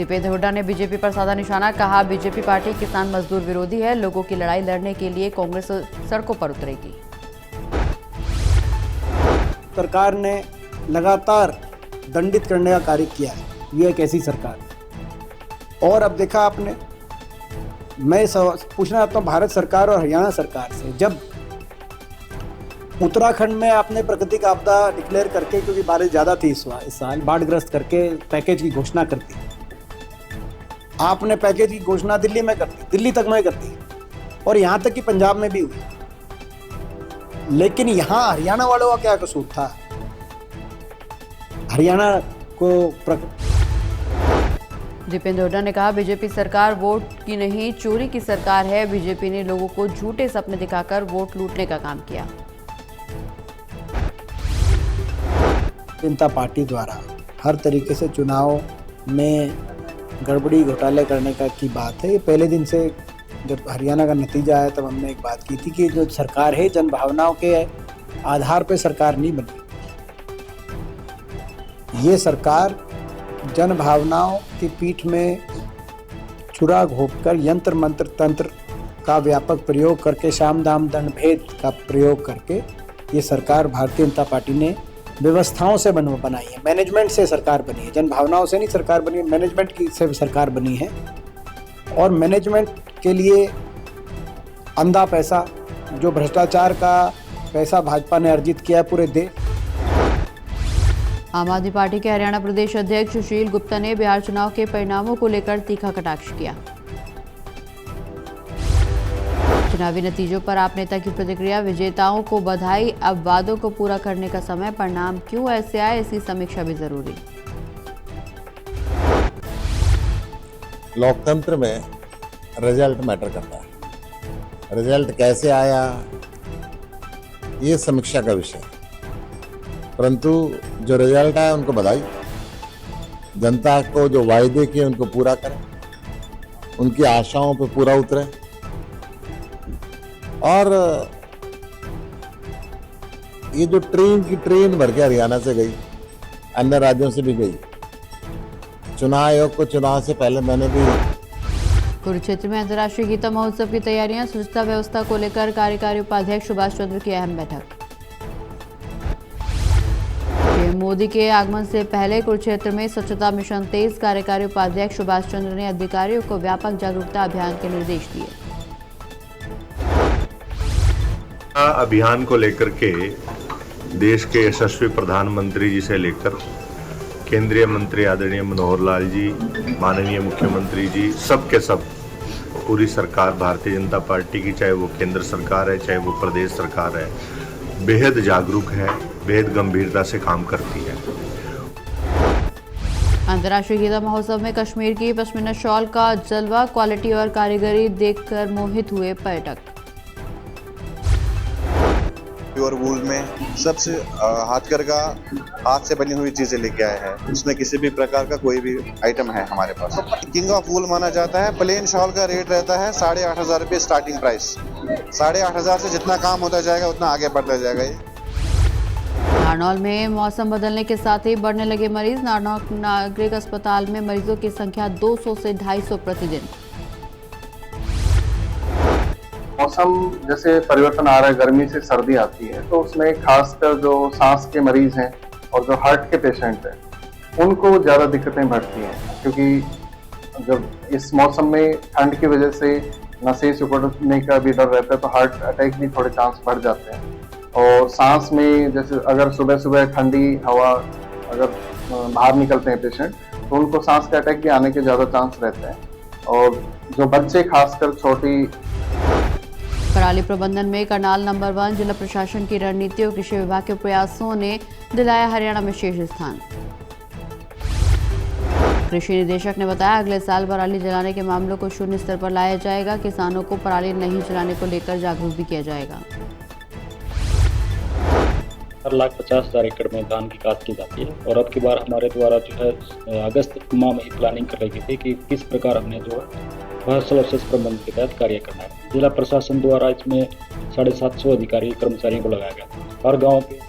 दीपेंद्र हुड्डा ने बीजेपी पर साधा निशाना, कहा बीजेपी पार्टी किसान मजदूर विरोधी है, लोगों की लड़ाई लड़ने के लिए कांग्रेस सड़कों पर उतरेगी। सरकार ने लगातार दंडित करने का कार्य किया है, ये एक ऐसी सरकार है। और अब देखा आपने, मैं पूछना चाहता हूँ भारत सरकार और हरियाणा सरकार से, जब उत्तराखंड में आपने प्राकृतिक आपदा डिक्लेयर करके, क्योंकि बारिश ज़्यादा थी इस साल, बाढ़ग्रस्त करके पैकेज की घोषणा कर दी, आपने पैकेज की घोषणा दिल्ली में कर दी, दिल्ली तक में कर दी, और यहाँ तक कि पंजाब में भी हुई। लेकिन यहाँ हरियाणा वालों का क्या कसूर था? हरियाणा को दीपेंद्र हुड्डा ने कहा बीजेपी सरकार वोट की नहीं, चोरी की सरकार है। बीजेपी ने लोगों को झूठे सपने दिखाकर वोट लूटने का काम किया। जनता पार्टी द्वारा हर तरीके से चुनाव में गड़बड़ी घोटाले करने का की बात है। ये पहले दिन से, जब हरियाणा का नतीजा आया तब हमने एक बात की थी कि जो सरकार है जन भावनाओं के आधार पर सरकार नहीं बनी। ये सरकार जन भावनाओं की पीठ में छुरा घोंपकर यंत्र मंत्र तंत्र का व्यापक प्रयोग करके, साम दाम दंड भेद का प्रयोग करके ये सरकार भारतीय जनता पार्टी ने व्यवस्थाओं से बनाई है, मैनेजमेंट से सरकार बनी है। जन भावनाओं से नहीं सरकार बनी है, मैनेजमेंट की से सरकार बनी है। और मैनेजमेंट के लिए अंधा पैसा, जो भ्रष्टाचार का पैसा भाजपा ने अर्जित किया पूरे देश। आम आदमी पार्टी के हरियाणा प्रदेश अध्यक्ष सुशील गुप्ता ने बिहार चुनाव के परिणामों को लेकर तीखा कटाक्ष किया। चुनावी नतीजों पर आप नेता की प्रतिक्रिया, विजेताओं को बधाई, अब वादों को पूरा करने का समय, परिणाम क्यों ऐसे आए, इसकी समीक्षा भी जरूरी। लोकतंत्र में रिजल्ट मैटर करता है, रिजल्ट कैसे आया ये समीक्षा का विषय है। परंतु जो रिजल्ट आया उनको बधाई, जनता को जो वायदे किए उनको पूरा करें, उनकी आशाओं पर पूरा उतरे। और ये जो ट्रेन भर के हरियाणा से गई, अन्य राज्यों से भी गई, चुनाव आयोग को चुनाव से पहले मैंने भी। कुरुक्षेत्र में अंतर्राष्ट्रीय गीता महोत्सव की तैयारियां, स्वच्छता व्यवस्था को लेकर कार्यकारी उपाध्यक्ष सुभाष चंद्र की अहम बैठक। पीएम मोदी के आगमन से पहले कुरुक्षेत्र में स्वच्छता मिशन तेज, कार्यकारी उपाध्यक्ष सुभाष चंद्र ने अधिकारियों को व्यापक जागरूकता अभियान के निर्देश दिए। अभियान को लेकर के देश के यशस्वी प्रधानमंत्री जी से लेकर केंद्रीय मंत्री आदरणीय मनोहर लाल जी, माननीय मुख्यमंत्री जी, सब के सब पूरी सरकार भारतीय जनता पार्टी की, चाहे वो केंद्र सरकार है चाहे वो प्रदेश सरकार है, बेहद जागरूक है, बेहद गंभीरता से काम करती है। अंतर्राष्ट्रीय गीता महोत्सव में कश्मीर की पश्मीना शॉल का जलवा, क्वालिटी और कारीगरी देखकर मोहित हुए पर्यटक। प्योर वूल में सबसे हाथकरघा, हाथ से बनी हुई चीजें लेके आए हैं। उसमें किसी भी प्रकार का कोई भी आइटम है हमारे पास। किंग ऑफ वूल माना जाता है। प्लेन शॉल का रेट रहता है 8,500 रुपये स्टार्टिंग प्राइस। 8,500 से जितना काम होता जाएगा उतना आगे बढ़ता जाएगा। ये नारनौल में मौसम बदलने के साथ ही बढ़ने लगे मरीज। नारनौल नागरिक अस्पताल में मरीजों की संख्या 200 से 250 प्रतिदिन। मौसम जैसे परिवर्तन आ रहा है, गर्मी से सर्दी आती है, तो उसमें खासकर जो सांस के मरीज हैं और जो हार्ट के पेशेंट हैं उनको ज़्यादा दिक्कतें बढ़ती हैं, क्योंकि जब इस मौसम में ठंड की वजह से नसें सिकुड़ने का भी डर रहता है तो हार्ट अटैक भी थोड़े चांस बढ़ जाते हैं। और सांस में जैसे अगर सुबह सुबह ठंडी हवा अगर बाहर निकलते हैं पेशेंट तो उनको सांस के अटैक भी आने के ज़्यादा चांस रहते हैं। और जो बच्चे खासकर छोटी। पराली प्रबंधन में करनाल नंबर 1, जिला प्रशासन की रणनीति और कृषि विभाग के प्रयासों ने दिलाया हरियाणा में शीर्ष स्थान। कृषि निदेशक ने बताया अगले साल पराली जलाने के मामलों को शून्य स्तर पर लाया जाएगा। किसानों को पराली नहीं जलाने को लेकर जागरूक भी किया जाएगा। 4,50,000 एकड़ में धान की काश्त की जाती है और अब की बार हमारे द्वारा जो है अगस्त माह में ही प्लानिंग कर रही थी कि किस प्रकार हमने जो है फसल अवशेष प्रबंधन के तहत कार्य करना है। जिला प्रशासन द्वारा इसमें 750 अधिकारी कर्मचारियों को लगाया गया। हर गांव के